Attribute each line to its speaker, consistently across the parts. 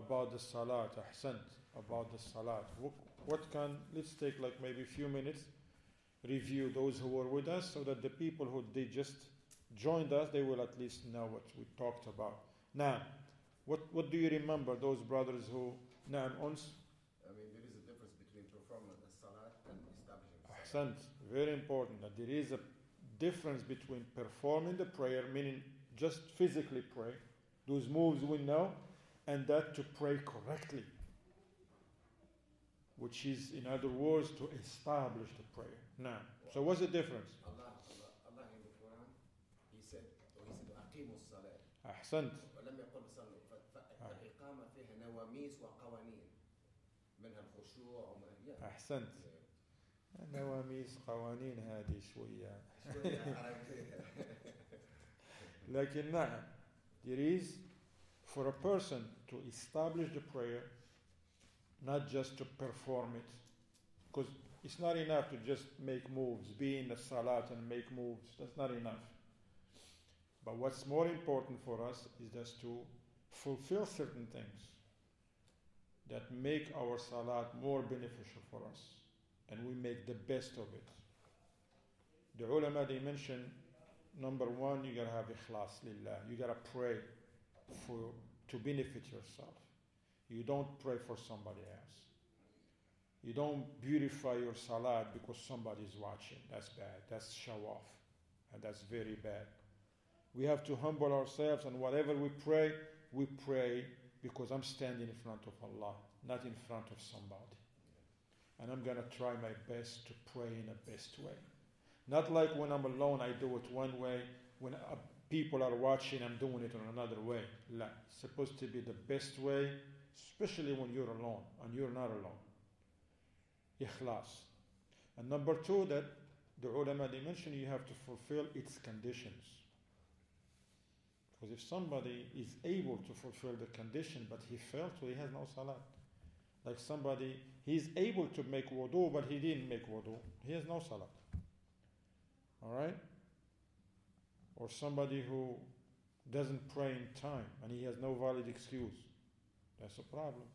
Speaker 1: about the salat, ahsant, about the salat. Let's take like maybe a few minutes, review those who were with us so that the people who they just joined us, they will at least know what we talked about. Now, what do you remember, those brothers who, Naam, Uns?
Speaker 2: I mean, there is a difference between performing the salat and establishing
Speaker 1: Ahsant, very important that there is a difference between performing the prayer, meaning just physically pray, those moves we know, and that to pray correctly, which is, in other words, to establish the prayer. Now, so what's the difference?
Speaker 2: Allah in the Quran, He said, أقيموا الصلاة.
Speaker 1: أحسنت.
Speaker 2: ولم يقل بصلوا. فالإقامة فيها نواميس وقوانين منها الخشوع وما
Speaker 1: أحسنت. نواميس قوانين هذه شوية. لكن نعم, there is for a person to establish the prayer, not just to perform it, because it's not enough to just make moves, be in the salat and make moves. That's not enough. But what's more important for us is just to fulfill certain things that make our salat more beneficial for us, and we make the best of it. The ulama, they mention, number one, you gotta have ikhlas lillah. You gotta pray to benefit yourself. You don't pray for somebody else. You don't beautify your salat because somebody is watching. That's bad. That's show off. And that's very bad. We have to humble ourselves, and whatever we pray because I'm standing in front of Allah, not in front of somebody. And I'm going to try my best to pray in the best way. Not like when I'm alone, I do it one way. When people are watching, I'm doing it in another way. La. It's supposed to be the best way, especially when you're alone and you're not alone. Ikhlas. And number two, that the ulama, they mention you have to fulfill its conditions. Because if somebody is able to fulfill the condition but he failed to, he has no salat. Like somebody, he's able to make wudu but he didn't make wudu, he has no salat. Alright? Or somebody who doesn't pray in time and he has no valid excuse. That's a problem.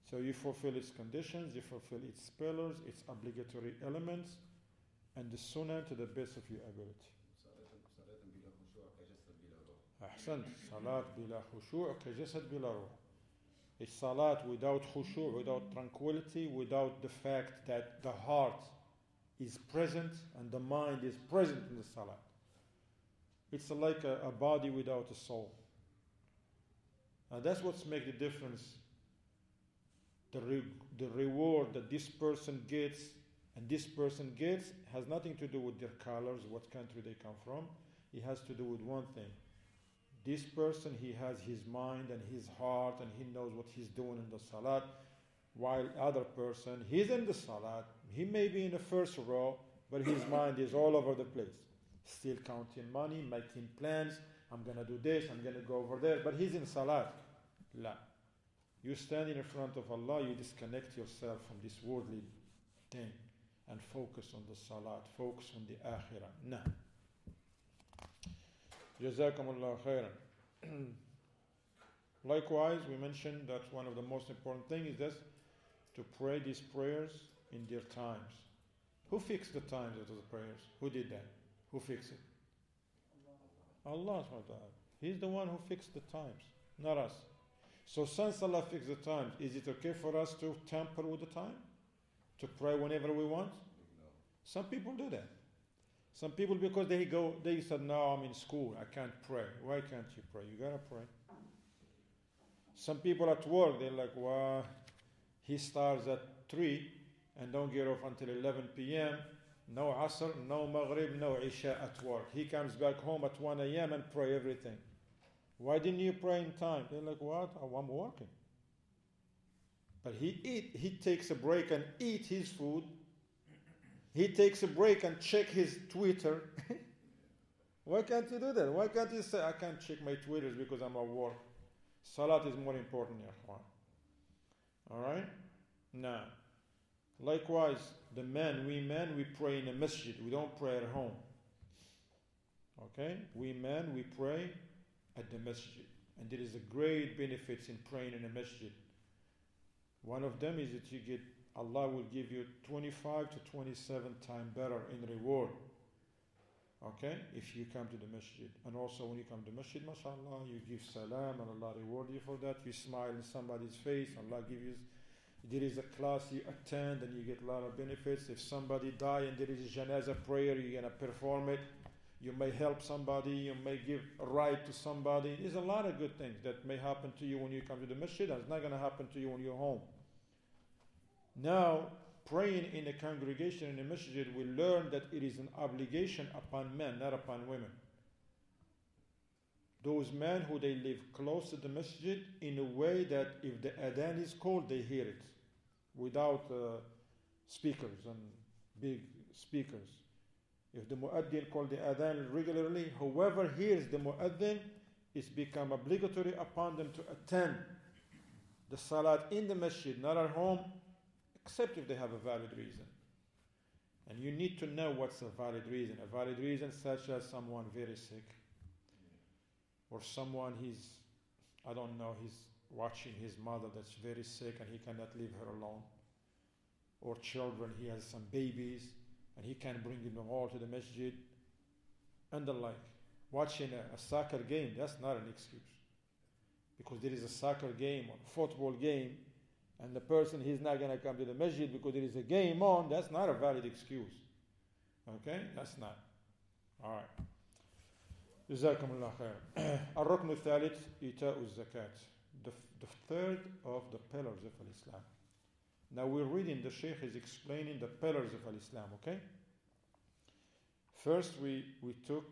Speaker 1: So you fulfill its conditions, you fulfill its pillars, its obligatory elements, and the sunnah to the best of your ability. Ahsant. Salat bila khushu' kajasad bila ruh. It's salat without khushu', without tranquility, without the fact that the heart is present and the mind is present in the salat. It's like a body without a soul. And that's what makes the difference. The reward that this person gets and this person gets has nothing to do with their colors, what country they come from. It has to do with one thing. This person, he has his mind and his heart and he knows what he's doing in the salat. While other person, he's in the salat, he may be in the first row, but his mind is all over the place. Still counting money, making plans. I'm going to do this, I'm going to go over there. But he's in salat. La. You stand in front of Allah, you disconnect yourself from this worldly thing and focus on the salat, focus on the akhirah. Nah. Jazakumullah khairan. Likewise, we mentioned that one of the most important things is this, to pray these prayers in their times. Who fixed the times of those prayers? Who did that? Who fixed it? Allah subhanahu wa ta'ala. He's the one who fixed the times, not us. So since Allah fixed the times, is it okay for us to tamper with the time? To pray whenever we want?
Speaker 2: No.
Speaker 1: Some people do that. Some people, because they said, no, I'm in school, I can't pray. Why can't you pray? You gotta pray. Some people at work, they're like, well, he starts at 3 and don't get off until 11 p.m. No Asr, no Maghrib, no Isha at work. He comes back home at 1 a.m. and pray everything. Why didn't you pray in time? They're like, what? Oh, I'm working. But he takes a break and eat his food. He takes a break and check his Twitter. Why can't you do that? Why can't you say, I can't check my Twitters because I'm at work? Salat is more important, ya akhwan. Alright? Now, likewise, we men, we pray in a masjid. We don't pray at home. Okay? We men, we pray at the masjid. And there is a great benefits in praying in a masjid. One of them is that Allah will give you 25 to 27 times better in reward. Okay? If you come to the masjid. And also when you come to the masjid, mashallah, you give salam and Allah reward you for that. You smile in somebody's face, Allah give you. There is a class you attend and you get a lot of benefits. If somebody die and there is a janazah prayer, you're going to perform it. You may help somebody, you may give a ride to somebody. There's a lot of good things that may happen to you when you come to the masjid, and it's not going to happen to you when you're home. Now, praying in a congregation in a masjid, we learn that it is an obligation upon men, not upon women. Those men who they live close to the masjid in a way that if the adhan is called, they hear it without speakers and big speakers. If the muaddin called the adhan regularly, whoever hears the muaddin, it's become obligatory upon them to attend the salat in the masjid, not at home, except if they have a valid reason. And you need to know what's a valid reason. A valid reason such as someone very sick, or someone he's watching his mother that's very sick and he cannot leave her alone. Or children, he has some babies and he can't bring them all to the masjid. And the like. Watching a soccer game, that's not an excuse. Because there is a soccer game or football game and the person, he's not going to come to the masjid because there is a game on, that's not a valid excuse. Okay? That's not. All right. جزاكم الله خير. الركن الثالث إيتاء الزكاة. The third of the pillars of Islam. Now we're reading, the Shaykh is explaining the pillars of Islam, okay? First we took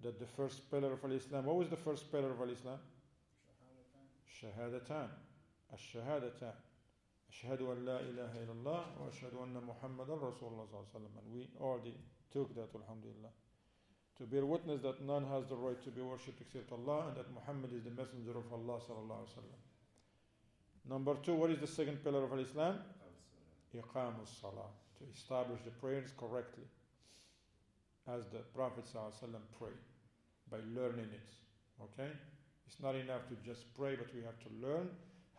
Speaker 1: that the first pillar of Islam. What was the first pillar of Islam? Shahadatan. Ash-shahadatan. Ashhadu an la ilaha illallah wa ashhadu anna Muhammadan Rasulullah sallallahu alaihi wasallam. And we already took that, alhamdulillah. To bear witness that none has the right to be worshipped except Allah and that Muhammad is the messenger of Allah sallallahu alaihi wasallam. Number two, what is the second pillar of Islam? Iqamus salah. To establish the prayers correctly, as the Prophet sallallahu alaihi wasallam prayed, by learning it. Okay? It's not enough to just pray, but we have to learn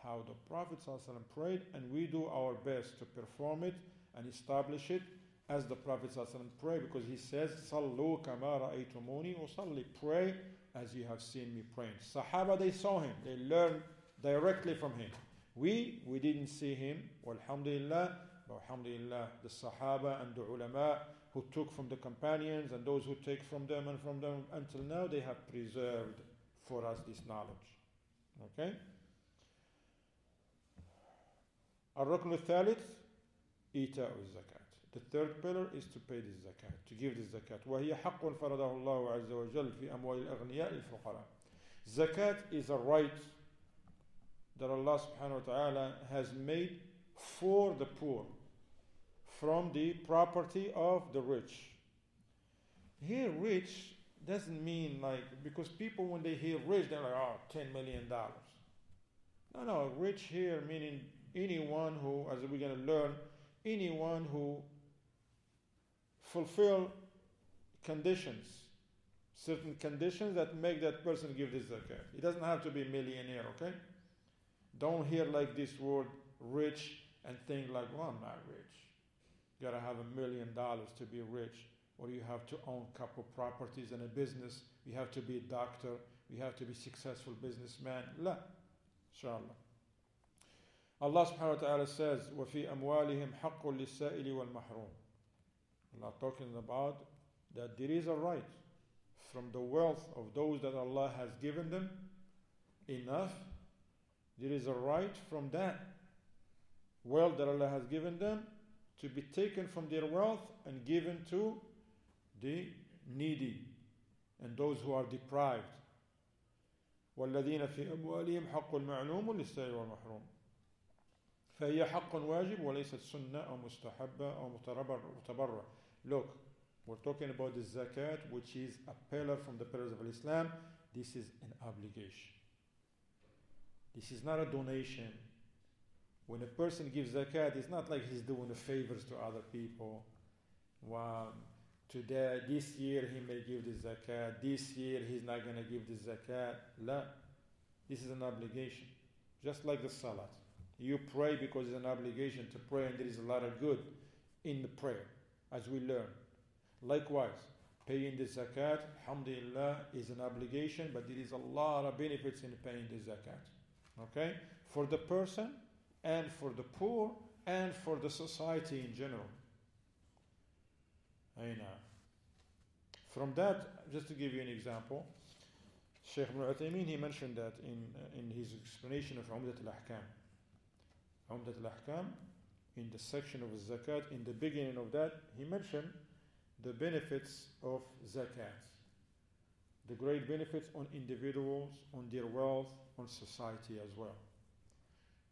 Speaker 1: how the Prophet sallallahu alaihi wasallam prayed, and we do our best to perform it and establish it as the Prophet ﷺ prayed, because he says, Sallu kama ra'aytumuni usalli, pray as you have seen me praying. Sahaba, they saw him, they learned directly from him. We didn't see him, walhamdulillah, but alhamdulillah, the Sahaba and the ulama who took from the companions and those who take from them and from them until now, they have preserved for us this knowledge. Okay? الركن الثالث إيتاء الزكاة. The third pillar is to pay the zakat, to give the zakat. وهي حق فرضه الله عز وجل في أموال الأغنياء الفقراء. Zakat is a right that Allah subhanahu wa ta'ala has made for the poor from the property of the rich. Here, rich doesn't mean like, because people when they hear rich, they're like, oh, $10 million. No, rich here meaning anyone who, as we're going to learn, anyone who fulfill conditions, certain conditions that make that person give this zakat. It doesn't have to be a millionaire, okay? Don't hear like this word rich and think like, well, I'm not rich. You gotta have $1 million to be rich, or you have to own a couple properties and a business. You have to be a doctor. You have to be a successful businessman. La, inshallah. Allah subhanahu wa ta'ala says, وَفِي أَمْوَالِهِمْ حَقٌّ لِلسَّائِلِ وَالْمَحْرُومِ. Allah talking about that there is a right from the wealth of those that Allah has given them enough. There is a right from that wealth that Allah has given them to be taken from their wealth and given to the needy and those who are deprived. وَالَّذِينَ فِي أَمْوَالِهِمْ حَقٌّ مَعْلُومٌ لِلسَّائِلِ وَالْمَحْرُومِ فهي حق واجب وليست سنة أو مستحبة أو متبرع. Look, we're talking about the zakat, which is a pillar from the pillars of Islam. This is an obligation. This is not a donation. When a person gives zakat, it's not like he's doing the favors to other people. Wow, today, this year he may give the zakat. This year he's not going to give the zakat. La. This is an obligation. Just like the salat. You pray because it's an obligation to pray, and there is a lot of good in the prayer, as we learn. Likewise, paying the zakat, alhamdulillah, is an obligation, but there is a lot of benefits in paying the zakat. Okay? For the person, and for the poor, and for the society in general. From that, just to give you an example, Shaykh Ibn Uthaymeen, he mentioned that in his explanation of Umdat al-Ahkam. Umdat al-Ahkam, in the section of zakat, in the beginning of that, he mentioned the benefits of zakat. The great benefits on individuals, on their wealth, on society as well.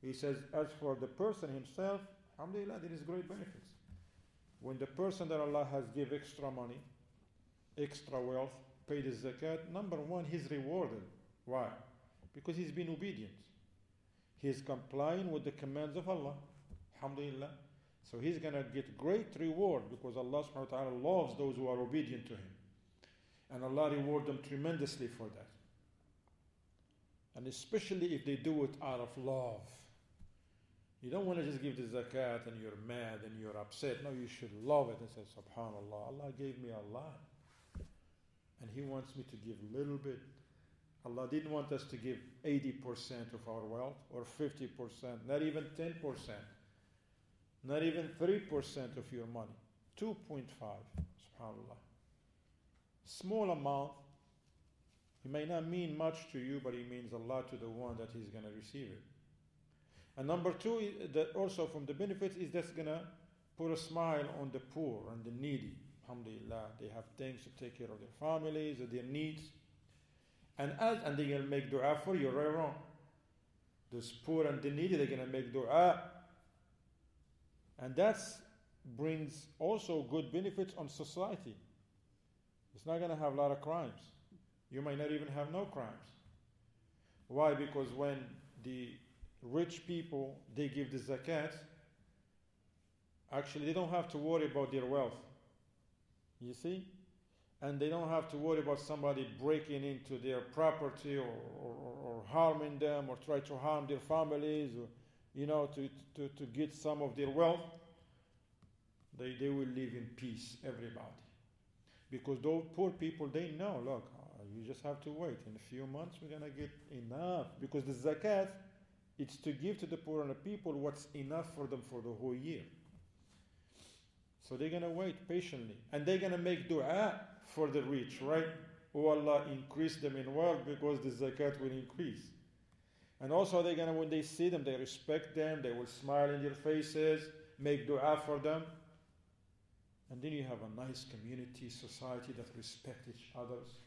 Speaker 1: He says, as for the person himself, alhamdulillah, there is great benefits. When the person that Allah has give extra money, extra wealth, pay the zakat, number one, he's rewarded. Why? Because he's been obedient. He's complying with the commands of Allah. Alhamdulillah. So he's going to get great reward because Allah subhanahu wa ta'ala loves those who are obedient to him. And Allah reward them tremendously for that. And especially if they do it out of love. You don't want to just give the zakat and you're mad and you're upset. No, you should love it and say, subhanallah, Allah gave me a lot. And He wants me to give a little bit. Allah didn't want us to give 80% of our wealth or 50%, not even 10%, not even 3% of your money. 2.5, subhanallah. Small amount. It may not mean much to you, but it means a lot to the one that is going to receive it. And number two, that also from the benefits, is that's going to put a smile on the poor and the needy. Alhamdulillah, they have things to take care of their families, of their needs. And they're going to make dua for you, right or wrong. Those poor and the needy, they're going to make dua. And that brings also good benefits on society. It's not going to have a lot of crimes. You might not even have no crimes. Why? Because when the rich people, they give the zakat, actually they don't have to worry about their wealth. You see? And they don't have to worry about somebody breaking into their property or harming them or try to harm their families or, to get some of their wealth. They will live in peace, everybody. Because those poor people, they know, look, you just have to wait. In a few months, we're going to get enough. Because the zakat, it's to give to the poor and the people what's enough for them for the whole year. So they're going to wait patiently. And they're going to make dua for the rich, right? Oh Allah, increase them in wealth because the zakat will increase. And also they're going to, when they see them, they respect them, they will smile in their faces, make dua for them. And then you have a nice community, society that respect each others.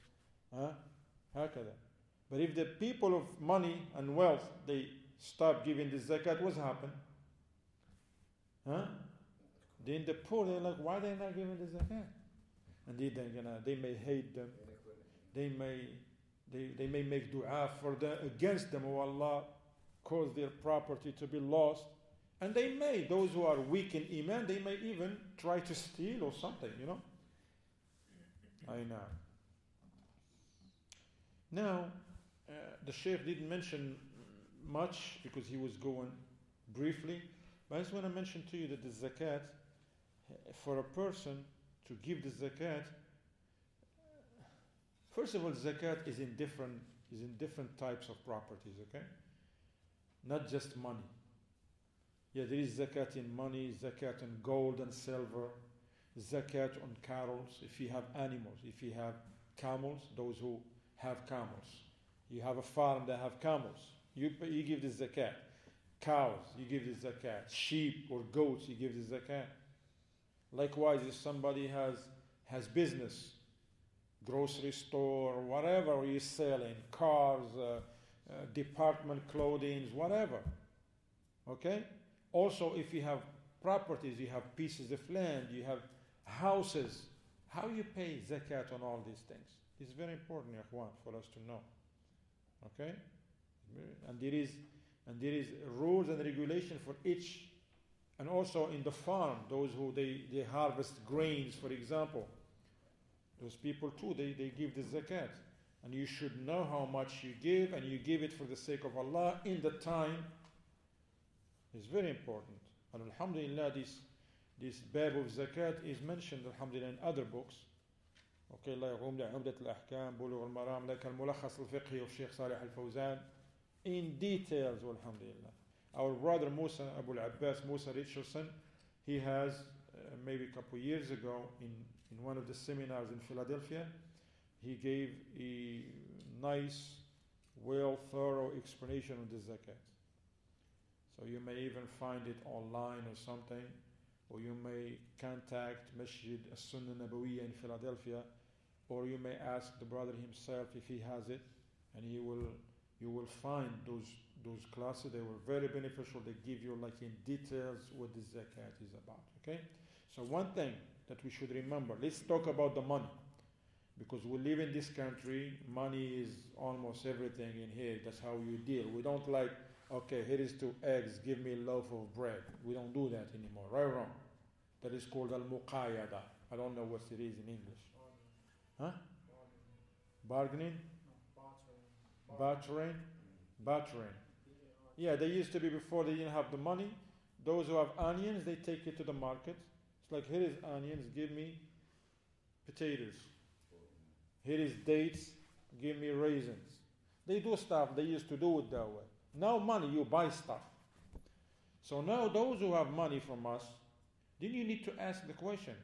Speaker 1: But if the people of money and wealth, they stop giving the zakat, what's happened? Then the poor, they're like, why are they not giving the zakat? And they may hate them. They may make dua for them, against them. Oh Allah, cause their property to be lost. And they may, those who are weak in iman, they may even try to steal or something, I know. Now, the Shaykh didn't mention much because he was going briefly. But I just want to mention to you that the zakat, for a person to give the zakat, first of all, zakat is in different types of properties, okay? Not just money. Yeah, there is zakat in money, zakat in gold and silver, zakat on cattle, if you have animals, if you have camels, those who have camels. You have a farm that have camels, you give the zakat. Cows, you give the zakat. Sheep or goats, you give the zakat. Likewise, if somebody has business, grocery store, whatever you're selling, cars, department clothing, whatever. Okay? Also, if you have properties, you have pieces of land, you have houses, how you pay zakat on all these things? It's very important, ya ikhwan, for us to know. Okay? And there is rules and regulation for each. And also in the farm, those who they harvest grains, for example, those people too, they give the zakat. And you should know how much you give, and you give it for the sake of Allah in the time. It's very important. And alhamdulillah, this bab of zakat is mentioned alhamdulillah in other books. Okay, Allah يقوم لعمدة الأحكام بلوغ المرام لك الملخص الفقهي of Sheikh Salih Al-Fawzan in details alhamdulillah. Our brother Musa Abu Abbas Musa Richardson, he has maybe a couple years ago in one of the seminars in Philadelphia, he gave a nice, well, thorough explanation of the zakat. So you may even find it online or something, or you may contact Masjid As-Sunnah Nabawiyya in Philadelphia, or you may ask the brother himself if he has it, and you will find those classes. They were very beneficial. They give you like in details what the zakat is about. Okay, so one thing that we should remember. Let's talk about the money, because we live in this country. Money is almost everything in here. That's how you deal. We don't like, okay, here is 2 eggs, give me a loaf of bread. We don't do that anymore, right or wrong? That is called al-muqayada. I don't know what it is in English. Huh? Bargaining? Bartering? Bartering. Yeah, they used to be before they didn't have the money. Those who have onions, they take it to the market. It's like, here is onions, give me potatoes. Here is dates, give me raisins. They do stuff, they used to do it that way. Now money, you buy stuff. So now those who have money from us, then you need to ask the question,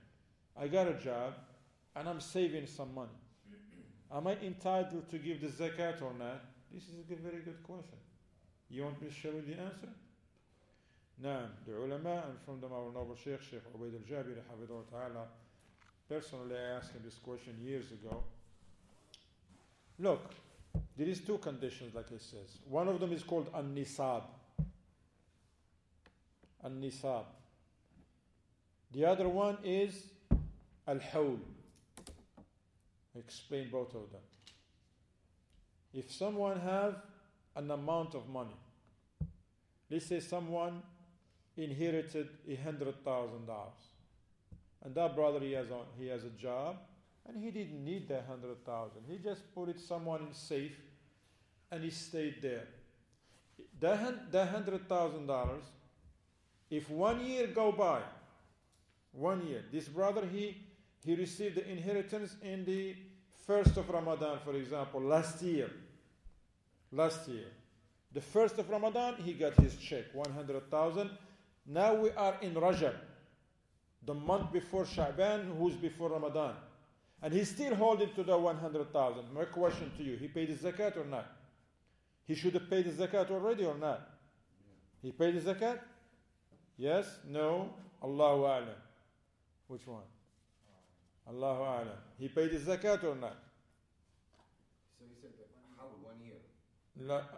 Speaker 1: I got a job and I'm saving some money. Am I entitled to give the zakat or not? This is a very good question. You want me to show you the answer? Now, the ulama, and from them our noble Sheikh Hadeeth of Jibreel, Hafidhahullah Ta'ala, personally I asked him this question years ago. Look, there is 2 conditions, like it says. One of them is called an-nisab. An-nisab. The other one is al-hawl. I explain both of them. If someone have an amount of money, let's say someone inherited $100,000, and that brother he has a job, and he didn't need the 100,000. He just put it someone in safe, and he stayed there. The $100,000. If 1 year go by, 1 year, this brother he received the inheritance in the 1st of Ramadan, for example, last year. The 1st of Ramadan, he got his check, 100,000. Now we are in Rajab, the month before Sha'ban, who's before Ramadan. And he's still holding to the 100,000. My question to you, he paid the zakat or not? He should have paid the zakat already or not? He paid the zakat? Yes? No? Allahu A'lam. Which one? Allahu A'lam. He paid the zakat or not?
Speaker 2: So he said that how 1 year?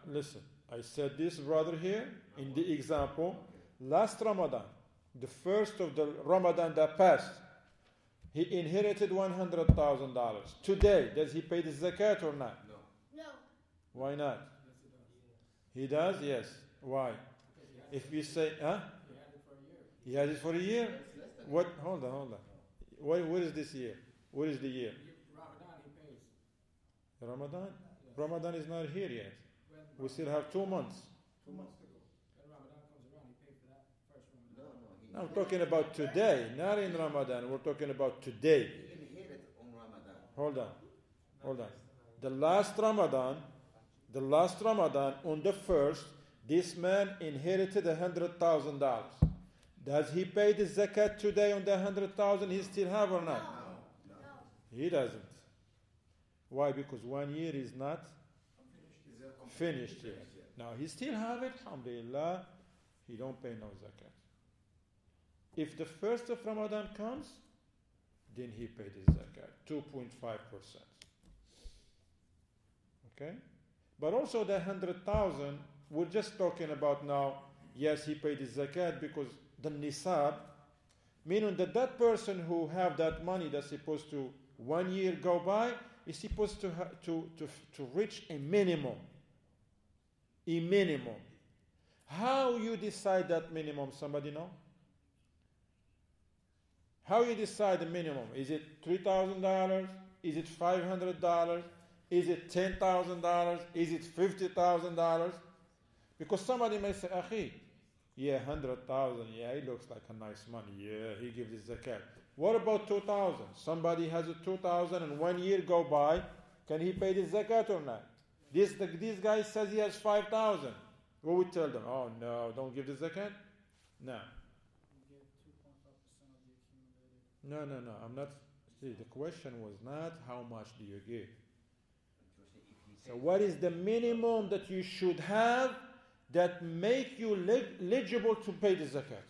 Speaker 1: Listen, I said this brother here in the example. Last Ramadan, the 1st of the Ramadan that passed, he inherited $100,000. Today, does he pay the zakat or not?
Speaker 2: No.
Speaker 1: Why not? He does? Yes. Why? If you say, huh? He had it for a year. What? Hold on. What is this year? What is the year?
Speaker 3: Ramadan he pays.
Speaker 1: Ramadan? Ramadan is not here yet. We still have 2 months.
Speaker 3: 2 months to go. When Ramadan comes around, he pays for that first Ramadan.
Speaker 2: No.
Speaker 1: I'm talking about today, not in Ramadan. We're talking about today.
Speaker 2: He inherited on Ramadan.
Speaker 1: Hold on. The last Ramadan, on the 1st, this man inherited $100,000. Does he pay the zakat today on the 100,000 he still have or not?
Speaker 2: No.
Speaker 1: He doesn't. Why? Because 1 year is not finished yet. Now he still have it, alhamdulillah, he don't pay no zakat. If the 1st of Ramadan comes, then he paid his zakat, 2.5%. Okay? But also the 100,000, we're just talking about now, yes, he paid his zakat because the nisab, meaning that person who have that money that's supposed to 1 year go by, is supposed to reach a minimum. A minimum. How you decide that minimum? Somebody know? How you decide the minimum? Is it $3,000? Is it $500? Is it $10,000? Is it $50,000? Because somebody may say, Akhi, yeah, 100,000. Yeah, he looks like a nice money. Yeah, he gives his zakat. What about 2,000? Somebody has a 2,000 and 1 year go by. Can he pay the zakat or not? This guy says he has 5,000. What would tell them? Oh no, don't give the zakat? No.
Speaker 3: You give 2.5% of the accumulated.
Speaker 1: No. I'm not. See, the question was not how much do you give. So what is the minimum that you should have that make you eligible to pay the zakat?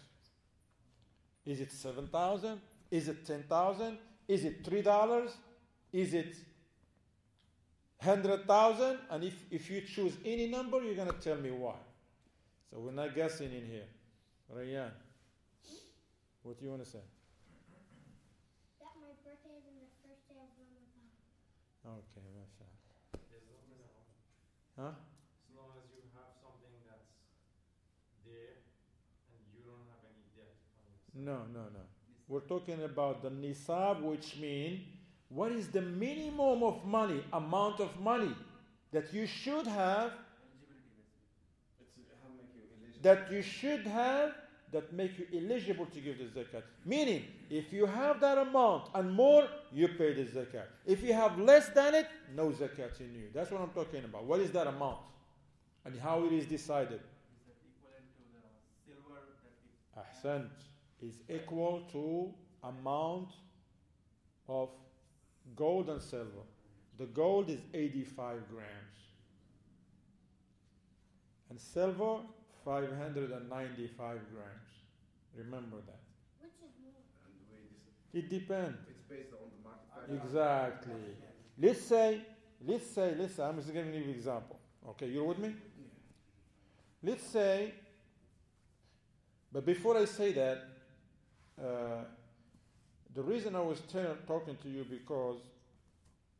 Speaker 1: Is it 7,000? Is it 10,000? Is it $3? Is it 100,000? And if you choose any number, you're going to tell me why. So we're not guessing in here. Rayyan, what do you want to say?
Speaker 4: That my birthday is on the first day of Ramadan.
Speaker 1: Okay, mashallah.
Speaker 5: There's no minimum.
Speaker 1: Huh?
Speaker 5: As long as you have something that's there and you don't have any debt on yourself.
Speaker 1: No. We're talking about the nisab, which means what is the minimum of money, amount of money that you should have, that make you eligible to give the zakat. Meaning, if you have that amount and more, you pay the zakat. If you have less than it, no zakat in you. That's what I'm talking about. What is that amount? And how it is decided?
Speaker 6: Is that equivalent to the silver that
Speaker 1: Ahsant is equal to amount of gold and silver. The gold is 85 grams. And silver, 595 grams. Remember that.
Speaker 4: Which is more?
Speaker 2: And the way this,
Speaker 1: It depends.
Speaker 2: it's based on the market value.
Speaker 1: Exactly. Let's say, I'm just giving you an example. Okay, you're with me? Let's say, but before I say that, the reason I was talking to you because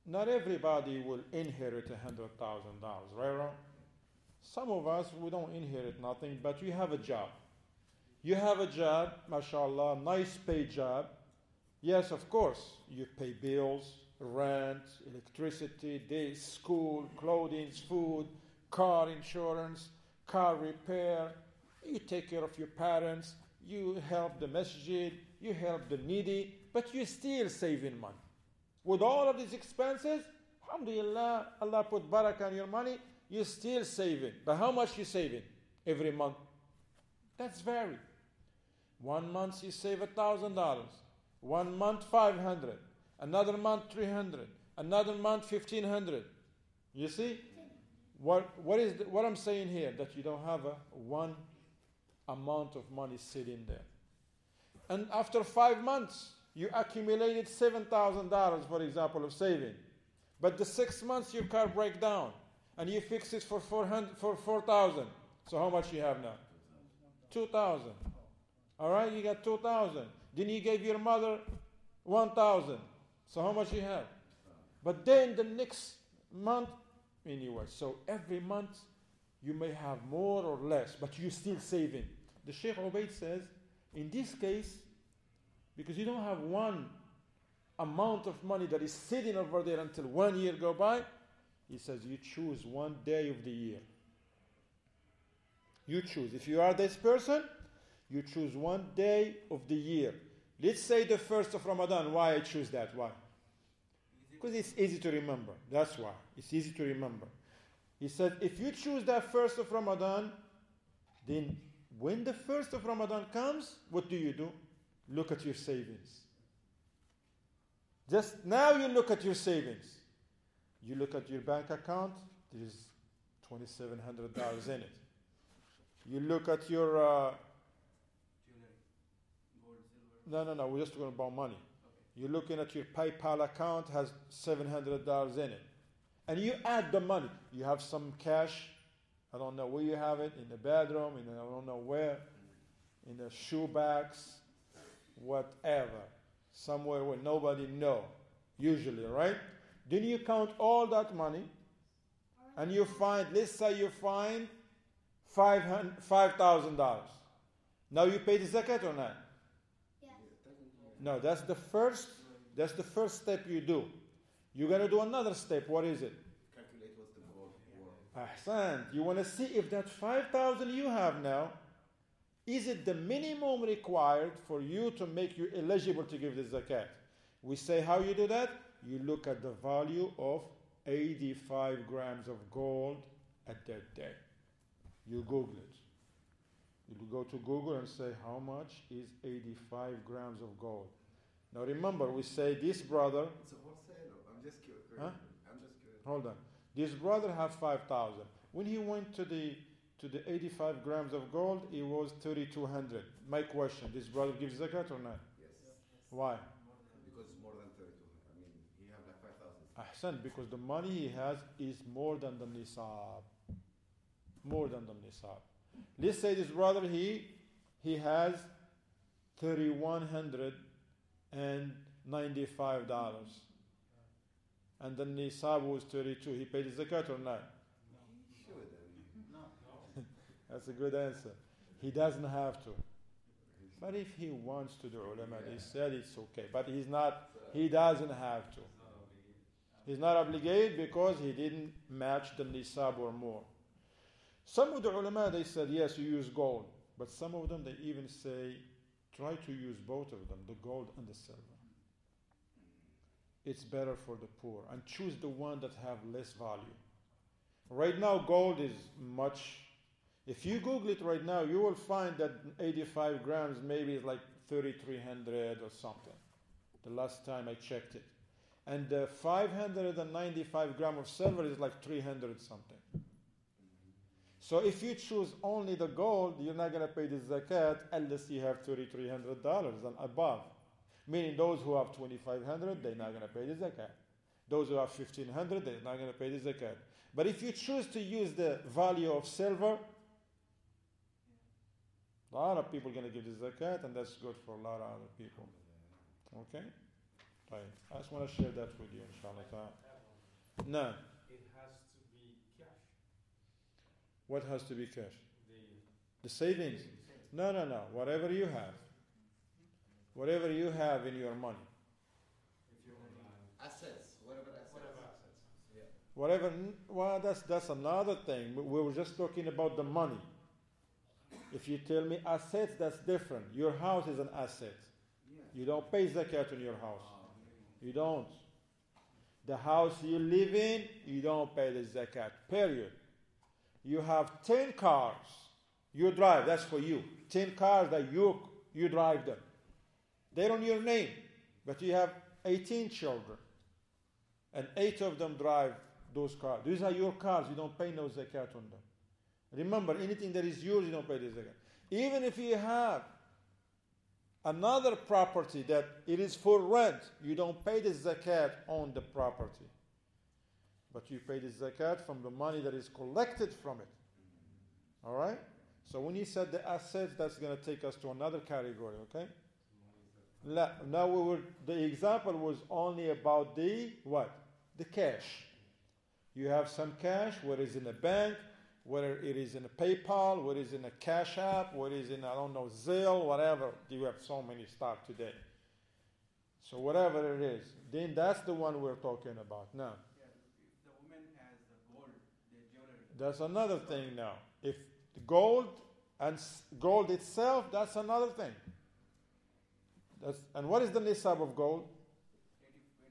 Speaker 1: not everybody will inherit $100,000, right or wrong? Some of us, we don't inherit nothing, but you have a job. You have a job, mashallah, nice paid job. Yes, of course, you pay bills, rent, electricity, days, school, clothing, food, car insurance, car repair. You take care of your parents, you help the masjid, you help the needy, but you're still saving money. With all of these expenses, alhamdulillah, Allah put barakah in your money, you're still saving. But how much you saving every month? That's varied. 1 month you save $1,000. 1 month 500. Another month 300. Another month 1,500. You see? What I'm saying here? That you don't have one amount of money sitting there. And after 5 months, you accumulated $7,000, for example, of saving. But the 6 months your car break down, and you fix it for 4,000. So how much you have now? 2,000. All right, you got 2,000. Then you gave your mother 1,000. So how much you have? But then the next month, anyway. So every month you may have more or less, but you're still saving. The Sheikh Ubaid says, in this case, because you don't have one amount of money that is sitting over there until 1 year go by, he says you choose one day of the year. You choose. If you are this person, you choose one day of the year. Let's say the 1st of Ramadan. Why I choose that? Why? Because it's easy to remember. That's why. It's easy to remember. He said, if you choose that 1st of Ramadan, then when the 1st of Ramadan comes, what do? Look at your savings. Just now you look at your savings. You look at your bank account, there's $2,700 in it. You look at your...
Speaker 6: jewelry, gold, silver.
Speaker 1: No, we're just talking about money. Okay. You're looking at your PayPal account, has $700 in it. And you add the money. You have some cash. I don't know where you have it, in the bedroom, I don't know where, in the shoe bags, whatever. Somewhere where nobody knows, usually, right? Then you count all that money, and you find, let's say you find $5,000. Now you pay the zakat or not?
Speaker 4: Yeah.
Speaker 1: No, that's the first step you do. You're going to do another step. What is it? Ahsan. You want to see if that 5,000 you have now, is it the minimum required for you to make you eligible to give the zakat? We say how you do that? You look at the value of 85 grams of gold at that day. You Google it. You go to Google and say, how much is 85 grams of gold? Now remember, we say this brother...
Speaker 2: It's a wholesale. I'm just curious.
Speaker 1: Huh?
Speaker 2: I'm just curious.
Speaker 1: Hold on. This brother had 5,000. When he went to the 85 grams of gold, it was 3,200. My question, this brother gives zakat or not?
Speaker 2: Yes.
Speaker 1: Why?
Speaker 2: Because it's more than 32. I mean, he have like 5,000.
Speaker 1: Ahsan, because the money he has is more than the nisab. More than the nisab. Let's say this brother, he has $3,195. And the nisab was 32. He paid the zakat or not?
Speaker 2: He should.
Speaker 6: No.
Speaker 1: That's a good answer. He doesn't have to. But if he wants to, the ulama, they said it's okay. But he doesn't have to. He's not obligated because he didn't match the nisab or more. Some of the ulama, they said, yes, you use gold. But some of them, they even say, try to use both of them, the gold and the silver. It's better for the poor. And choose the one that have less value. Right now, gold is much... If you Google it right now, you will find that 85 grams maybe is like 3,300 or something. The last time I checked it. And the 595 gram of silver is like 300 something. So if you choose only the gold, you're not going to pay the zakat unless you have $3,300 and above. Meaning those who have 2,500, they're not going to pay the zakat. Those who have 1,500, they're not going to pay the zakat. But if you choose to use the value of silver, a lot of people are going to give the zakat, and that's good for a lot of other people. Okay? Right. I just want to share that with you, inshallah. No.
Speaker 5: It has to be cash.
Speaker 1: What has to be cash? The savings. No. Whatever you have. Whatever you have in your money.
Speaker 5: If you want
Speaker 2: Assets. Whatever assets.
Speaker 5: whatever assets.
Speaker 2: Yeah.
Speaker 1: Whatever. Well, that's another thing. We were just talking about the money. If you tell me assets, that's different. Your house is an asset.
Speaker 2: Yeah.
Speaker 1: You don't pay zakat on your house. You don't. The house you live in, you don't pay the zakat. Period. You have 10 cars. You drive. That's for you. 10 cars that you drive them. They're on your name. But you have 18 children. And 8 of them drive those cars. These are your cars. You don't pay no zakat on them. Remember, anything that is yours, you don't pay the zakat. Even if you have another property that it is for rent, you don't pay the zakat on the property. But you pay the zakat from the money that is collected from it. All right? So when he said the assets, that's going to take us to another category, okay? Now the example was only about the what? The cash. You have some cash, whether it's in a bank, whether it is in a PayPal, whether it's in a Cash App, whether it's in, I don't know, Zelle, whatever. You have so many stock today. So whatever it is, then that's the one we're talking about now.
Speaker 6: Yeah, if the woman has the gold, the jewelry.
Speaker 1: That's another thing now. If the gold and gold itself, that's another thing. And what is the nisab of gold?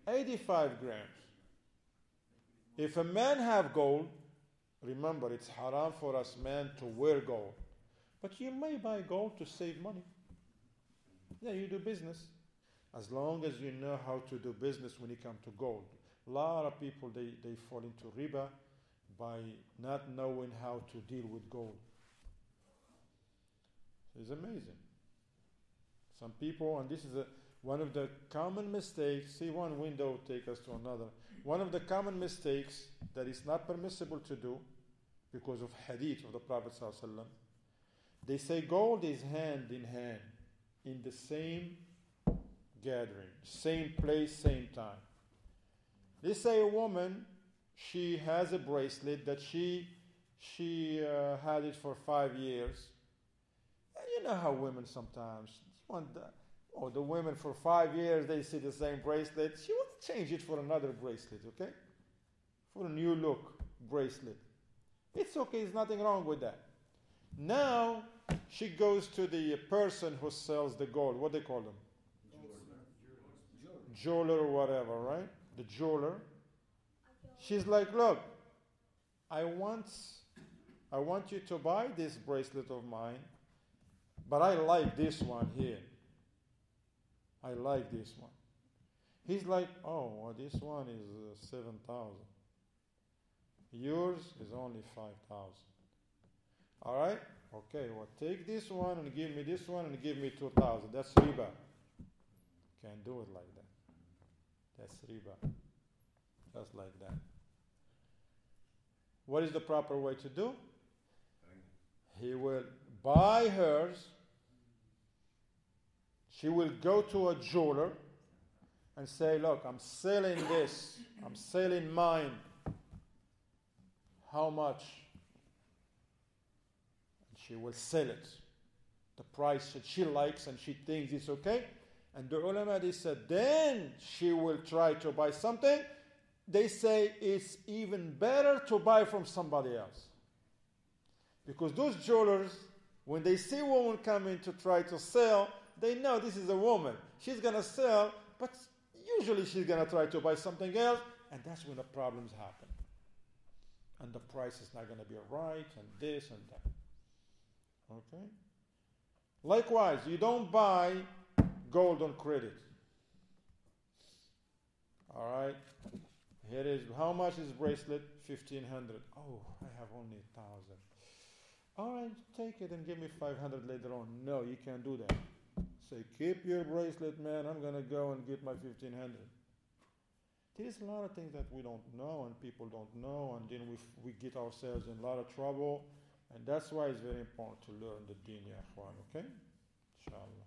Speaker 1: 85 grams. If a man have gold, remember it's haram for us men to wear gold. But you may buy gold to save money. Yeah, you do business. As long as you know how to do business when it comes to gold. A lot of people, they fall into riba by not knowing how to deal with gold. It's amazing. Some people, and this is one of the common mistakes, see one window take us to another. One of the common mistakes that is not permissible to do because of hadith of the Prophet ﷺ, they say gold is hand in hand in the same gathering, same place, same time. They say a woman, she has a bracelet that she had it for 5 years. And you know how women sometimes want that. Oh, the women for 5 years, they see the same bracelet. She wants to change it for another bracelet, okay? For a new look bracelet. It's okay, there's nothing wrong with that. Now, she goes to the person who sells the gold. What they call them? Jeweler or whatever, right? The jeweler. She's like, look, I want you to buy this bracelet of mine, but I like this one here. I like this one. He's like, oh, well, this one is 7,000. Yours is only 5,000. All right? Okay, well, take this one and give me this one and give me 2,000. That's riba. Can't do it like that. That's riba. Just like that. What is the proper way to do? He will buy hers. She will go to a jeweler and say, look, I'm selling this. I'm selling mine. How much? And she will sell it. The price that she likes and she thinks it's okay. And the ulama, they said, then she will try to buy something. They say it's even better to buy from somebody else. Because those jewelers, when they see a woman coming to try to sell, they know this is a woman. She's going to sell, but usually she's going to try to buy something else, and that's when the problems happen. And the price is not going to be right, and this and that. Okay? Likewise, you don't buy gold on credit. All right? Here is, how much is bracelet? 1,500. Oh, I have only 1,000. All right, take it and give me 500 later on. No, you can't do that. Say, keep your bracelet, man. I'm going to go and get my 1,500. There's a lot of things that we don't know and people don't know, and then we get ourselves in a lot of trouble. And that's why it's very important to learn the deen, ya akhwan, okay? Inshallah.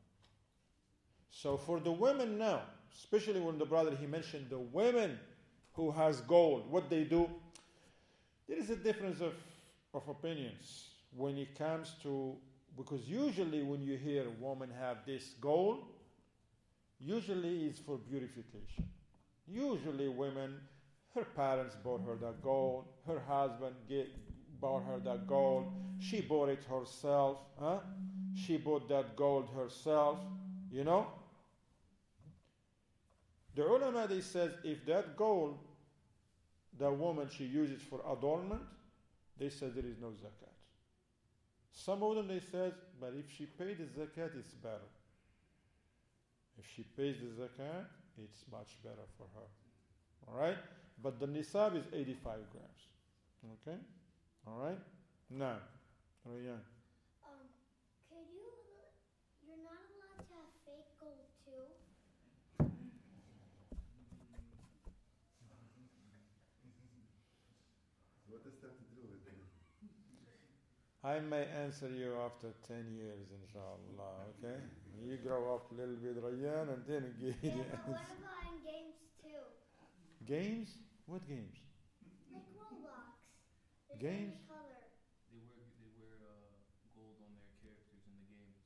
Speaker 1: So for the women now, especially when the brother, he mentioned the women who has gold, what they do, there is a difference of opinions when it comes to, because usually when you hear a woman have this gold, usually it's for beautification. Usually women, her parents bought her that gold, her husband bought her that gold, she bought it herself, huh? She bought that gold herself, you know? The ulama, they says, if that gold, the woman, she uses for adornment, they said there is no zakat. Some of them, they says, but if she pays the zakat, it's better. If she pays the zakat, it's much better for her. All right? But the nisab is 85 grams. Okay? All right? Now, Rayyan.
Speaker 4: You're not allowed to have fake gold too?
Speaker 2: What does that to do with it?
Speaker 1: I may answer you after 10 years, inshallah, okay? You grow up a little bit, Rayyan, and then give
Speaker 4: Yeah,
Speaker 1: you
Speaker 4: but what about in games too?
Speaker 1: Games? What games?
Speaker 4: Like Roblox. There's
Speaker 1: Games?
Speaker 4: every color.
Speaker 6: They wear gold on their characters in the games.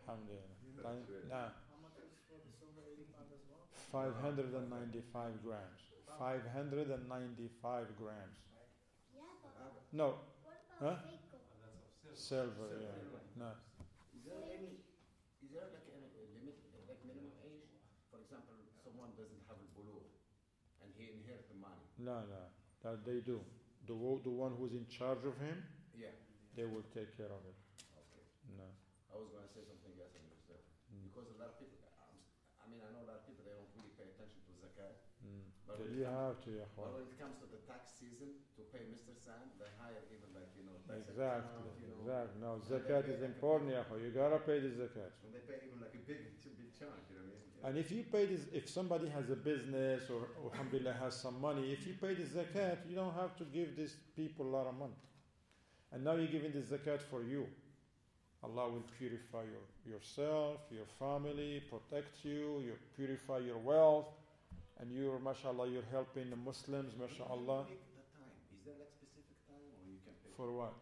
Speaker 1: Alhamdulillah. Now,
Speaker 3: How much is for the silver 85 as well?
Speaker 1: 595 grams. 595 grams.
Speaker 4: Yeah, but
Speaker 1: No,
Speaker 4: what
Speaker 1: Huh?
Speaker 4: about fake gold?
Speaker 1: silver, yeah. No.
Speaker 2: Is there like a limit, like minimum age? For example, someone doesn't have a bulugh and he inherits the money.
Speaker 1: No. That they do. The one who's in charge of him,
Speaker 2: Yeah.
Speaker 1: they will take care of it.
Speaker 2: Okay.
Speaker 1: No.
Speaker 2: I was going to say something else and you said. Because a lot of people, I mean, I know a lot of people, they don't really pay attention to zakat. But when
Speaker 1: You
Speaker 2: it
Speaker 1: have
Speaker 2: comes-
Speaker 1: to, ya
Speaker 2: But
Speaker 1: akhwan.
Speaker 2: when it comes to the tax season, to pay Mr. Sam, they hire even like, tax
Speaker 1: Exactly.
Speaker 2: account,
Speaker 1: Exactly. No,
Speaker 2: And they
Speaker 1: zakat
Speaker 2: pay
Speaker 1: is
Speaker 2: like a
Speaker 1: important,
Speaker 2: big-
Speaker 1: ya akhwan. You gotta pay the zakat.
Speaker 2: And they pay even like a big chunk, you know what I mean?
Speaker 1: And if you pay this, if somebody has a business or alhamdulillah has some money, if you pay the zakat, you don't have to give these people a lot of money. And now you're giving the zakat for you. Allah will purify yourself, your family, protect you, you purify your wealth, and you're, mashallah, you're helping the Muslims, mashallah.
Speaker 2: Pick the time. Is there like specific time or you can pick?
Speaker 1: For what?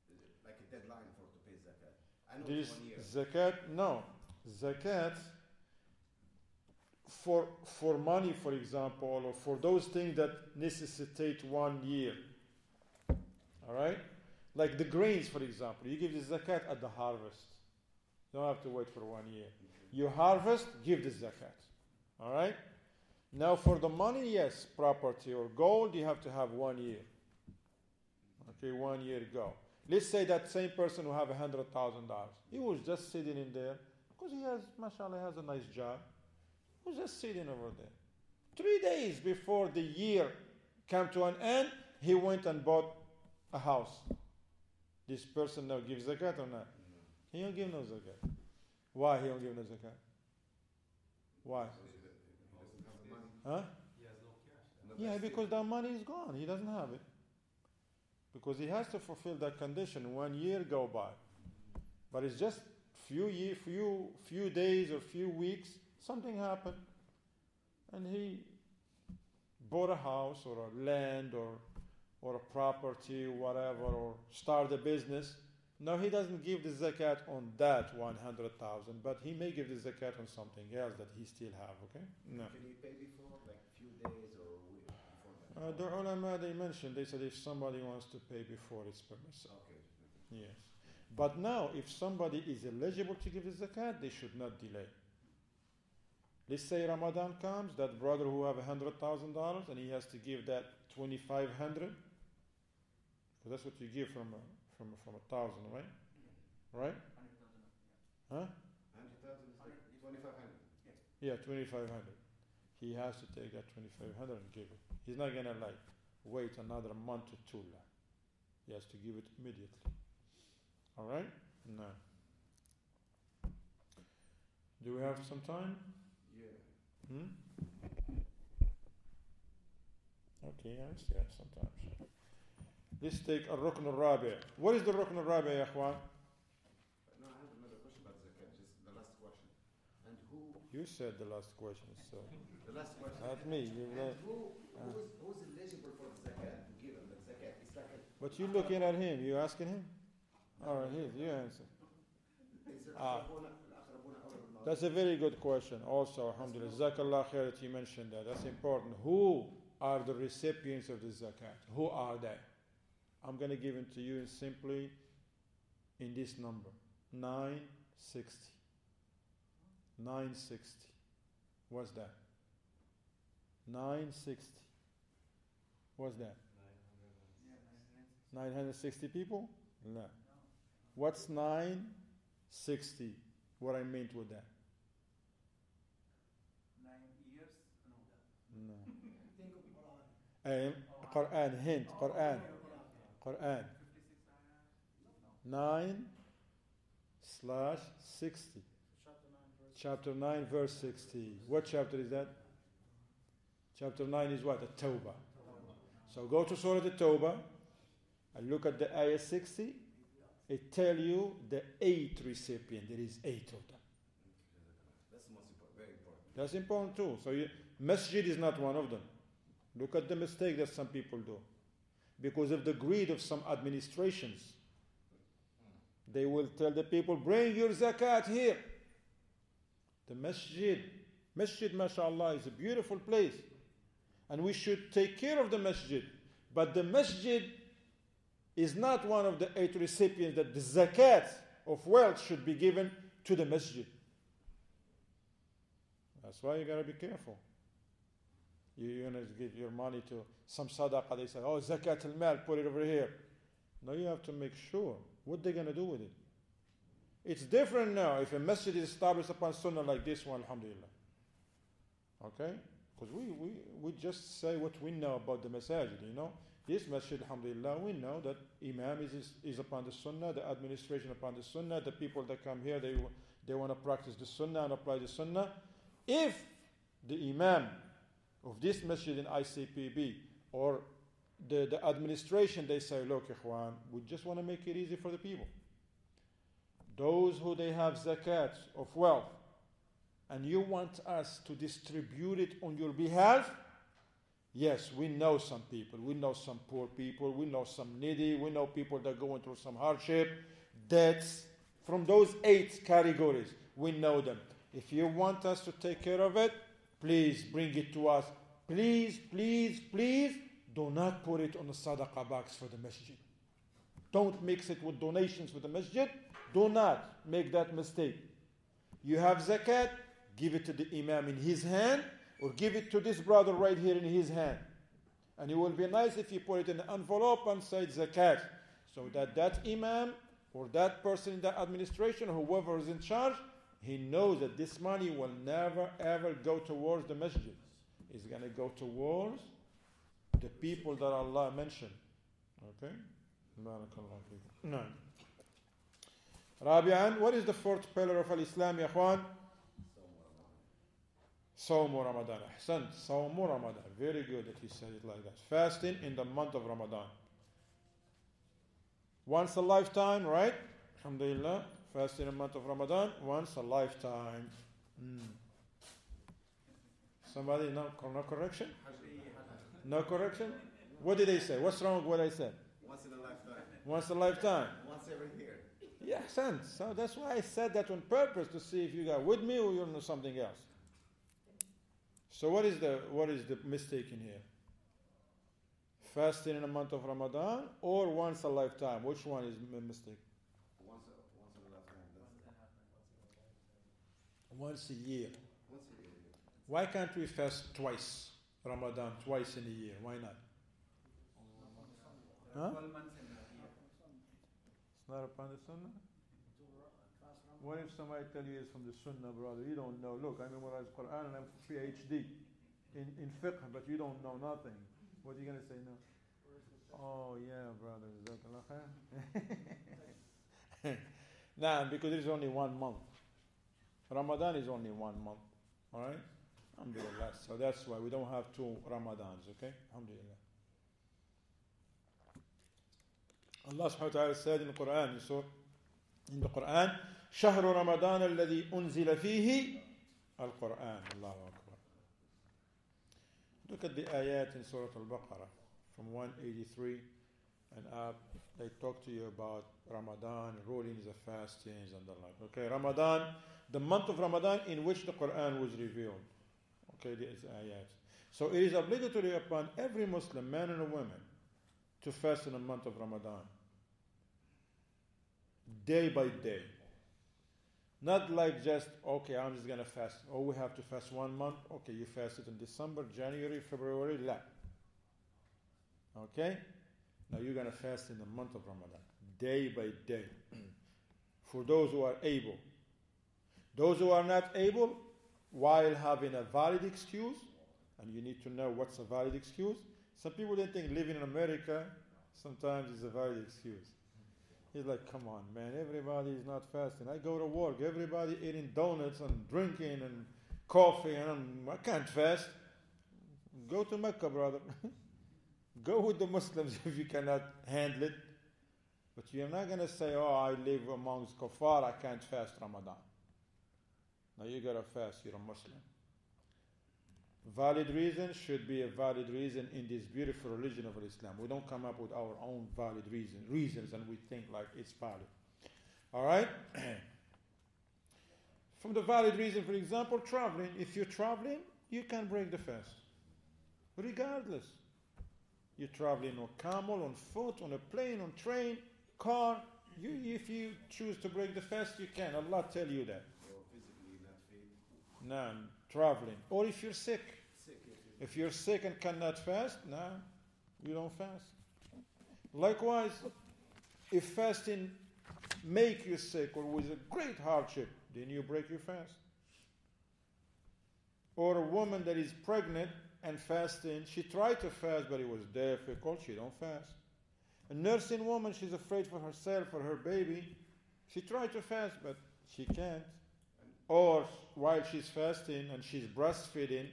Speaker 2: Is it like a deadline for to pay zakat? I know
Speaker 1: This
Speaker 2: it's 1 year.
Speaker 1: zakat, no. Zakat, for money, for example, or for those things that necessitate 1 year. All right? Like the grains, for example. You give the zakat at the harvest. You don't have to wait for 1 year. You harvest, give the zakat. All right? Now for the money, yes, property or gold, you have to have 1 year. Okay, 1 year go. Let's say that same person who have $100,000. He was just sitting in there because he has, mashallah, has a nice job. He was just sitting over there. 3 days before the year came to an end, he went and bought a house. This person now gives zakat or not? He don't give no zakat. Why he don't give no zakat? Why? Huh?
Speaker 5: He has no cash.
Speaker 1: Yeah, because that money is gone. He doesn't have it. Because he has to fulfill that condition. 1 year go by. But it's just few days or few weeks, something happened. And he bought a house or a land or a property, whatever, or start a business. No, he doesn't give the zakat on that 100,000, but he may give the zakat on something else that he still have, okay? No.
Speaker 2: Can you pay before, like few days or a week before that?
Speaker 1: The ulama, they mentioned, they said if somebody wants to pay before, it's permissible.
Speaker 2: Okay.
Speaker 1: Yes. But now, if somebody is eligible to give the zakat, they should not delay. Let's say Ramadan comes, that brother who have $100,000 and he has to give that 2,500, because that's what you give from 1,000, right? Right?
Speaker 6: 100,000.
Speaker 1: Huh?
Speaker 2: 100,000 is like 2,500.
Speaker 1: Yeah, 2,500. He has to take that 2,500 and give it. He's not gonna like wait another month or two. He has to give it immediately. All right? No. Do we have some time?
Speaker 2: Yeah.
Speaker 1: Okay, yes, sometimes. Let's take a rukn al-rabi'. What is the rukn al-rabi', ya akhwan?
Speaker 2: No, I have another question about zakat, just the last question. And who?
Speaker 1: You said the last question, so
Speaker 2: The last question.
Speaker 1: not me.
Speaker 2: And who's eligible for the zakat to give him the zakat? It's like a.
Speaker 1: But you looking at him, you asking him? All right, you answer.
Speaker 2: Is it
Speaker 1: Ah.
Speaker 2: al-aqrabuna awla bil-ma'ruf?
Speaker 1: That's a very good question. Also, alhamdulillah, Jazakallah khair that you mentioned that. That's important. Who are the recipients of the zakat? Who are they? I'm going to give it to you simply in this number. 960. 960. What's that? 960. What's that? 960 people? No. What's 960? What I meant with that?
Speaker 6: 9 years?
Speaker 1: No.
Speaker 3: Think of Quran.
Speaker 1: Quran, hint, Quran.
Speaker 6: 56
Speaker 1: 9/60. Chapter 9, verse 60. What chapter is that? Chapter 9 is what? The Tawbah. So go to Surah At-Tawbah and look at the ayah 60. It tells you the 8 recipients. There is 8 of them.
Speaker 2: That's the most important, very important.
Speaker 1: That's important too. So masjid is not one of them. Look at the mistake that some people do. Because of the greed of some administrations, they will tell the people, bring your zakat here. The masjid, mashallah, is a beautiful place. And we should take care of the masjid. But the masjid is not one of the 8 recipients that the zakat of wealth should be given to the masjid. That's why you got to be careful. You're going to give your money to some sadaqah. They say, oh, zakat al-mal, put it over here. No, you have to make sure what they're going to do with it. It's different now if a masjid is established upon sunnah like this one, alhamdulillah. Okay? Because we just say what we know about the masajid, you know. This masjid, alhamdulillah, we know that imam is upon the sunnah, the administration upon the sunnah, the people that come here, they want to practice the sunnah and apply the sunnah. If the imam of this masjid in ICPB or the administration, they say, look, ikhwan, we just want to make it easy for the people. Those who they have zakat of wealth, and you want us to distribute it on your behalf, yes, we know some people. We know some poor people. We know some needy. We know people that are going through some hardship, debts. From those 8 categories, we know them. If you want us to take care of it, Please bring it to us. Please, please, please, do not put it on the sadaqah box for the masjid. Don't mix it with donations for the masjid. Do not make that mistake. You have zakat, give it to the imam in his hand, or give it to this brother right here in his hand. And it will be nice if you put it in an envelope and say zakat, so that that imam or that person in the administration, or whoever is in charge, he knows that this money will never ever go towards the masjid. It's going to go towards the people that Allah mentioned. Okay? Barakallahu feekum. No. Rabi'an, what is the fourth pillar of Al-Islam, ya Ikhwan? Sawmu Ramadan. Ahsan, Sawmu Ramadan. Very good that he said it like that. Fasting in the month of Ramadan. Once a lifetime, right? Alhamdulillah. Fasting in the month of Ramadan, once a lifetime. Somebody, no correction? No correction? What did they say? What's wrong with what I said?
Speaker 2: Once in a lifetime.
Speaker 1: Once a lifetime.
Speaker 2: Once every year.
Speaker 1: Yeah, sense. So that's why I said that on purpose, to see if you got with me or you know something else. So what is the mistake in here? Fasting in the month of Ramadan or once a lifetime? Which one is a mistake?
Speaker 2: Once in a lifetime.
Speaker 1: Once a year.
Speaker 2: Once a year.
Speaker 1: Why can't we fast twice? Ramadan, twice in a year. Why not? Huh?
Speaker 6: 12 months in a year.
Speaker 1: It's not upon the Sunnah? What if somebody tell you it's from the Sunnah, brother? You don't know. Look, I memorize Quran and I'm PhD in fiqh, but you don't know nothing. What are you going to say now? Oh, yeah, brother. Jazakallah khair. Nah, because it is only 1 month. Ramadan is only 1 month. All right? Alhamdulillah. So that's why we don't have 2 Ramadans, okay? Alhamdulillah. Allah subhanahu wa ta'ala said in the Quran, شهر رمضان الذي أنزل فيه القرآن. Allahu Akbar. Look at the ayat in Surah Al-Baqarah from 183 and up. They talk to you about Ramadan, rulings of fastings and the like. Okay, Ramadan, the month of Ramadan in which the Quran was revealed. Okay, these ayat. So it is obligatory upon every Muslim, man and woman, to fast in the month of Ramadan. Day by day. Not like just, okay, I'm just going to fast. Oh, we have to fast 1 month. Okay, you fasted in December, January, February. La. Okay? Now you're going to fast in the month of Ramadan. Day by day. For those who are able. Those who are not able, while having a valid excuse, and you need to know what's a valid excuse. Some people don't think living in America sometimes is a valid excuse. He's like, come on, man, everybody is not fasting. I go to work, everybody eating donuts and drinking and coffee, and I can't fast. Go to Mecca, brother. Go with the Muslims if you cannot handle it. But you're not going to say, oh, I live amongst kuffar, I can't fast Ramadan. Now you got to fast, you're a Muslim. Valid reason should be a valid reason in this beautiful religion of Islam. We don't come up with our own valid reasons and we think like it's valid. All right? From the valid reason, for example, traveling. If you're traveling, you can break the fast. Regardless. You're traveling on camel, on foot, on a plane, on train, car. If you choose to break the fast, you can. Allah tell you that.
Speaker 2: Or physically not fit.
Speaker 1: No, traveling. Or if you're sick.
Speaker 2: If
Speaker 1: If you're sick and cannot fast, no, you don't fast. Likewise, if fasting make you sick or was a great hardship, then you break your fast. Or a woman that is pregnant and fasting, she tried to fast, but it was difficult, she don't fast. A nursing woman, she's afraid for herself, for her baby. She tried to fast, but she can't. Or while she's fasting and she's breastfeeding,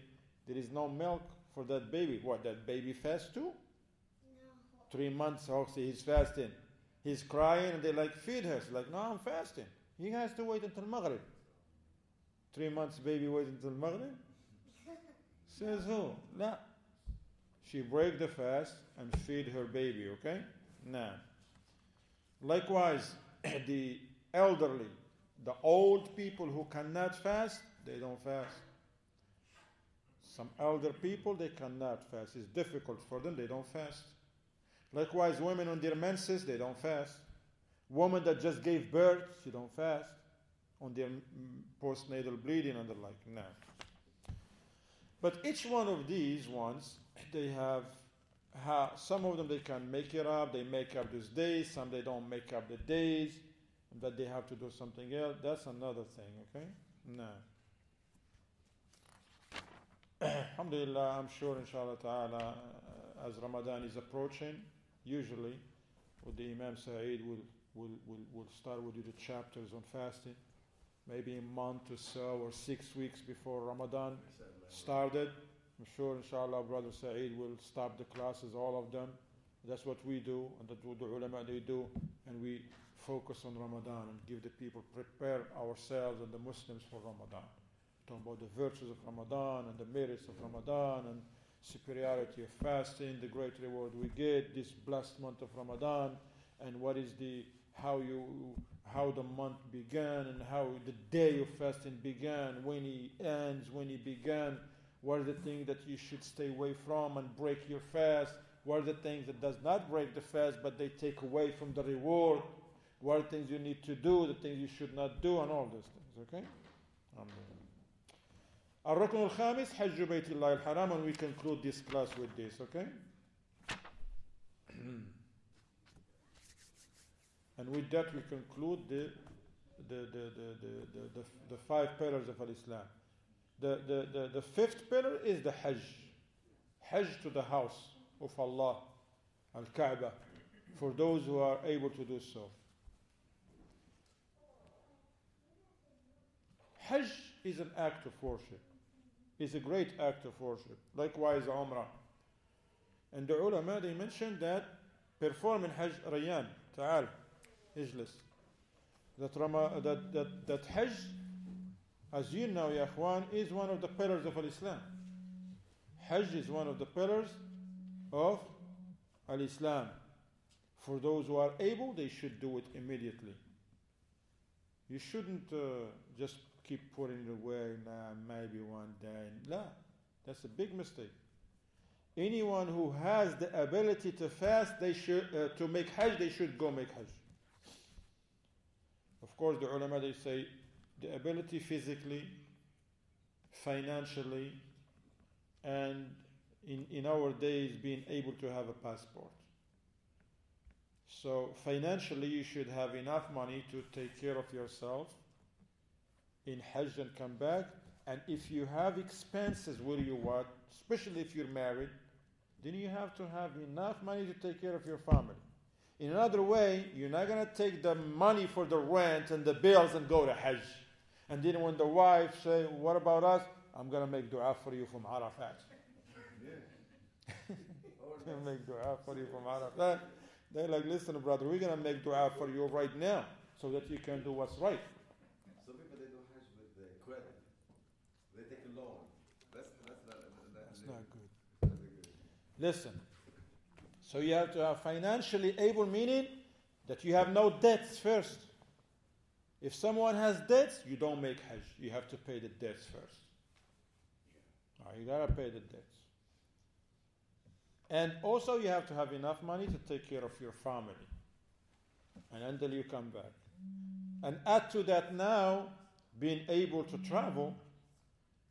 Speaker 1: there is no milk for that baby. What, that baby fast too?
Speaker 4: No.
Speaker 1: 3 months, he's fasting. He's crying and they like, feed her. She's like, no, I'm fasting. He has to wait until Maghrib. 3 months baby wait until Maghrib? Says who? No. She break the fast and feed her baby, okay? Now, likewise, the elderly, the old people who cannot fast, they don't fast. Some elder people, they cannot fast. It's difficult for them, they don't fast. Likewise, women on their menses, they don't fast. Women that just gave birth, she don't fast. On their postnatal bleeding and the like, no. But each one of these ones, they have, some of them they can make it up, they make up these days, some they don't make up the days, but they have to do something else. That's another thing, okay? No. Alhamdulillah, I'm sure inshallah ta'ala, as Ramadan is approaching, usually with the Imam Sa'id will start with you the chapters on fasting, maybe a month or so or 6 weeks before Ramadan started. I'm sure inshallah Brother Sa'id will stop the classes, all of them. That's what we do, and that's what the ulama they do, and we focus on Ramadan and give the people, prepare ourselves and the Muslims for Ramadan. Talk about the virtues of Ramadan and the merits of Ramadan and superiority of fasting, the great reward we get this blessed month of Ramadan, and what is how the month began and how the day of fasting began, when it ends, when it began, what are the things that you should stay away from and break your fast, what are the things that does not break the fast but they take away from the reward, what are the things you need to do, the things you should not do, and all those things, okay? الركن الخامس حج بيت الله الحرام, and we conclude this class with this, okay? And with that we conclude the 5 pillars of Islam. The 5th pillar is the Hajj. Hajj to the house of Allah, Al-Kaaba, for those who are able to do so. Hajj is an act of worship. It's a great act of worship. Likewise, Umrah. And the ulama, they mentioned that performing Hajj, Rayyan, ta'al, ijlis. That Hajj, as you know, ya Ikhwan, is one of the pillars of Islam. Hajj is one of the pillars of Islam. For those who are able, they should do it immediately. You shouldn't just keep putting it away, maybe one day. No, that's a big mistake. Anyone who has the ability to fast, they should to make Hajj, they should go make Hajj. Of course, the ulama, they say the ability physically, financially, and in our days being able to have a passport. So financially, you should have enough money to take care of yourself in Hajj and come back. And if you have expenses where you what, especially if you're married, then you have to have enough money to take care of your family. In another way, you're not going to take the money for the rent and the bills and go to Hajj. And then when the wife say, what about us? I'm going to make dua for you from Arafat. Make dua for you from Arafat. They're like, listen, brother, we're going to make dua for you right now so that you can do what's right.
Speaker 2: Some people, they do Hajj with the credit. They take a loan. That's
Speaker 1: not good. Listen, so you have to have financially able, meaning that you have no debts first. If someone has debts, you don't make Hajj. You have to pay the debts first. You got to pay the debts. And also you have to have enough money to take care of your family. And until you come back. And add to that now, being able to travel,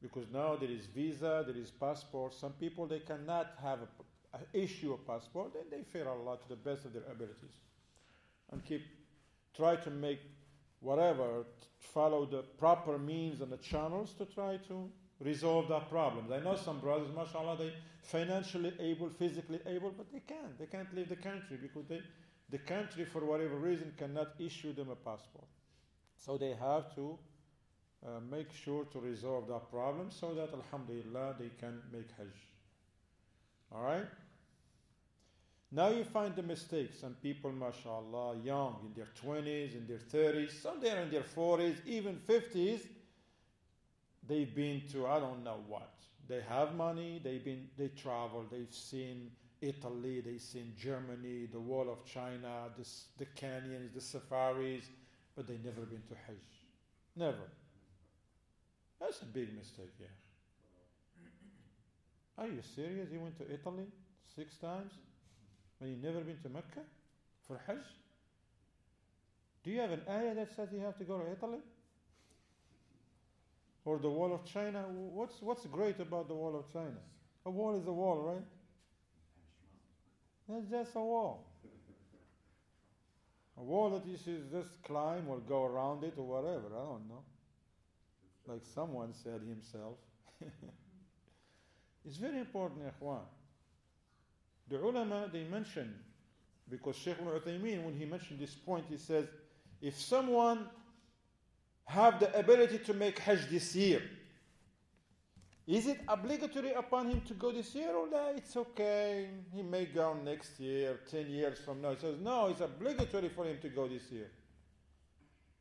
Speaker 1: because now there is visa, there is passport. Some people, they cannot have issue a passport, and they fear Allah to the best of their abilities. And try to make whatever, follow the proper means and the channels to try to resolve that problem. I know some brothers, mashallah, they financially able, physically able, but they can't leave the country because the country, for whatever reason, cannot issue them a passport. So they have to make sure to resolve that problem so that, alhamdulillah, they can make Hajj. Alright? Now you find the mistakes. Some people, mashallah, young, in their 20s, in their 30s, some they're in their 40s, even 50s, they've been to I don't know what. They have money, they travel, they've seen Italy, they've seen Germany, the wall of China, the canyons, the safaris, but they've never been to Hajj. Never. That's a big mistake, yeah. Are you serious? You went to Italy 6 times and you never been to Mecca for Hajj? Do you have an ayah that says you have to go to Italy? Or the wall of China? What's great about the wall of China? A wall is a wall, right? That's just a wall. A wall that you should just climb or go around it or whatever. I don't know. Like someone said himself. It's very important, ikhwan. The ulama, they mention, because Shaykh al-Uthaymeen, when he mentioned this point, he says, if someone have the ability to make Hajj this year, is it obligatory upon him to go this year, or no, it's okay, he may go next year, 10 years from now? He says, no, it's obligatory for him to go this year.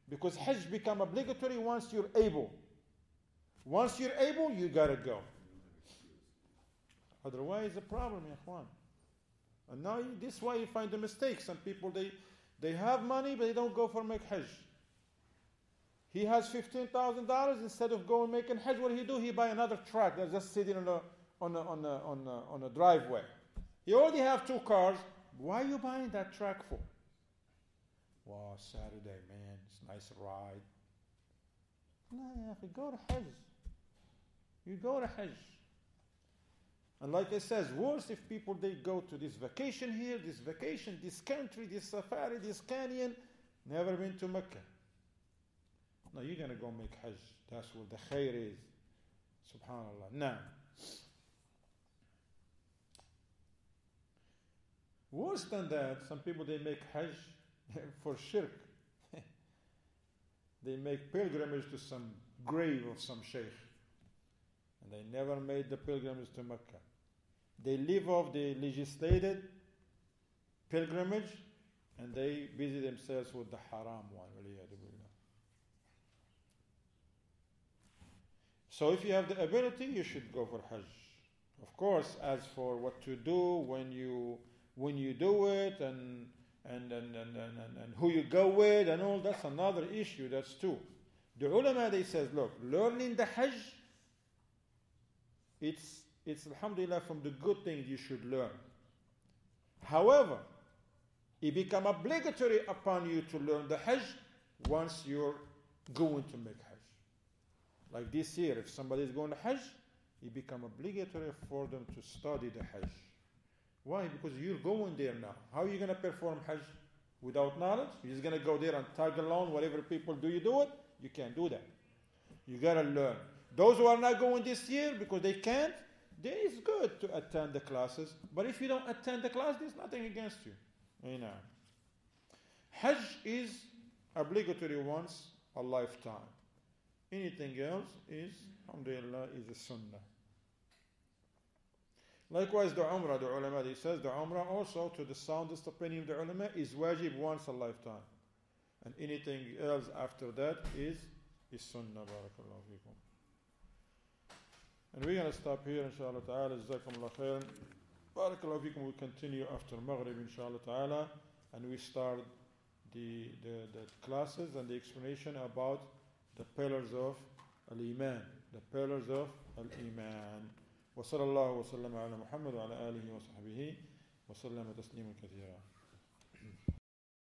Speaker 1: Because Hajj become obligatory once you're able. Once you're able, you gotta go. Otherwise, it's a problem, ikhwan. And now this is why you find the mistake. Some people, they have money, but they don't go for make Hajj. He has $15,000. Instead of going making Hajj, what do? He buy another truck that's just sitting on a driveway. You already have 2 cars. Why are you buying that truck for? Wow, Saturday, man, it's a nice ride. No, go to Hajj. You go to Hajj. And like I said, worse if people, they go to this vacation here, this vacation, this country, this safari, this canyon, never been to Mecca. No, you're going to go make Hajj. That's what the khair is. Subhanallah. Now, worse than that, some people, they make Hajj for shirk. They make pilgrimage to some grave of some sheikh. And they never made the pilgrimage to Mecca. They live off the legislated pilgrimage and they busy themselves with the haram one. So if you have the ability, you should go for Hajj. Of course, as for what to do when you do it and who you go with and all, that's another issue. That's too. The ulama, they says, look, learning the Hajj, it's alhamdulillah from the good things you should learn. However, it become obligatory upon you to learn the Hajj once you're going to make Hajj. Like this year, if somebody is going to Hajj, it become obligatory for them to study the Hajj. Why? Because you're going there now. How are you going to perform Hajj without knowledge? You're just going to go there and tag along, whatever people do, you do it? You can't do that. You got to learn. Those who are not going this year because they can't, then it's good to attend the classes. But if you don't attend the class, there's nothing against you. You know. Hajj is obligatory once a lifetime. Anything else is, alhamdulillah, is a sunnah. Likewise, the Umrah, the ulama, he says the Umrah also, to the soundest opinion of the ulama, is wajib once a lifetime. And anything else after that is sunnah. Barakallahu fikum. And we're going to stop here, inshallah ta'ala. Jazakumullah khairan. Barakallahu fikum. We'll continue after Maghrib, inshallah ta'ala. And we start the classes and the explanation about the pillars of al-Iman. The pillars of al-Iman. وصلى الله وسلم على محمد وعلى آله وصحبه وسلم تسليما كثيرا.